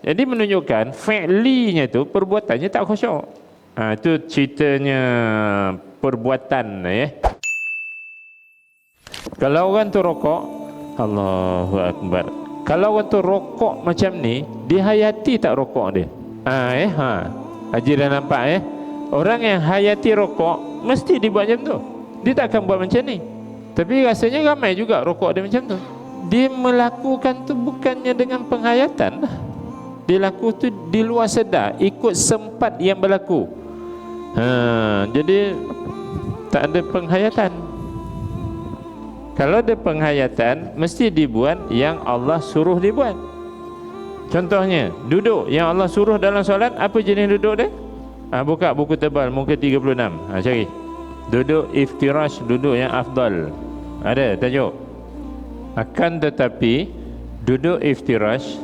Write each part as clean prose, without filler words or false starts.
Jadi menunjukkan fi'linya tu, perbuatannya tak khusyuk. Itu ceritanya perbuatan ya. Kalau orang tu rokok, Allahu Akbar. Kalau orang tu rokok macam ni, dihayati tak rokok dia? Haji dah nampak Orang yang hayati rokok mesti dibuat macam tu. Dia tak akan buat macam ni. Tapi rasanya ramai juga rokok dia macam tu. Dia melakukan tu bukannya dengan penghayatan. Dia laku tu di luar sedar, ikut sempat yang berlaku. Jadi tak ada penghayatan. Kalau ada penghayatan, mesti dibuat yang Allah suruh dibuat. Contohnya, duduk yang Allah suruh dalam solat, apa jenis duduk dia? Buka buku tebal muka 36. Cari. Duduk iftirash, duduk yang afdal. Ada tajuk. Akan tetapi duduk iftirash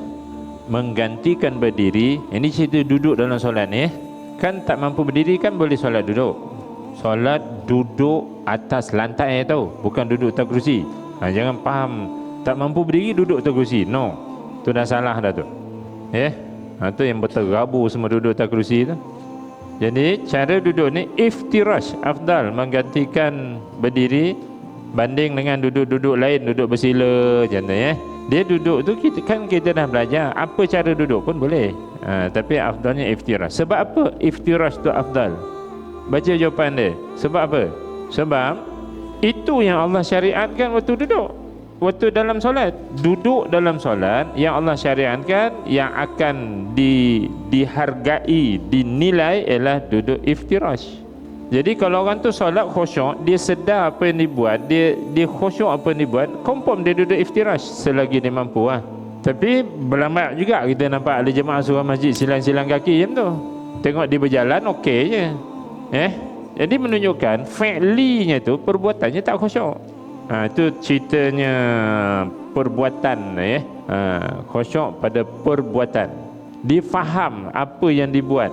menggantikan berdiri. Ini cerita duduk dalam solat ni. Kan tak mampu berdiri kan boleh solat duduk. Solat duduk atas lantai tau, bukan duduk atas kerusi. Jangan faham tak mampu berdiri duduk atas kerusi. No. Tu dah salah dah tu. Tu yang berterabu semua duduk atas kerusi tu. Jadi cara duduk ni iftirash afdal, menggantikan berdiri banding dengan duduk-duduk lain, duduk bersila macam tu Dia duduk tu kita dah belajar apa cara duduk pun boleh. Tapi afdalnya iftirash. Sebab apa iftirash tu afdal? Baca jawapan dia. Sebab apa? Sebab itu yang Allah syariatkan waktu duduk. Waktu dalam solat, duduk dalam solat yang Allah syariatkan, yang akan dihargai, dinilai ialah duduk iftirash. Jadi kalau orang tu solat khusyuk, dia sedar apa yang dibuat, dia khusyuk apa yang dibuat, confirm dia duduk iftirash selagi dia mampu Tapi berlambat juga kita nampak ada jemaah surah masjid silang-silang kaki macam tu. Tengok dia berjalan okey je. Jadi menunjukkan fi'linya tu, perbuatannya tak khusyuk. Itu ceritanya perbuatan khusyuk pada perbuatan. Dia faham apa yang dibuat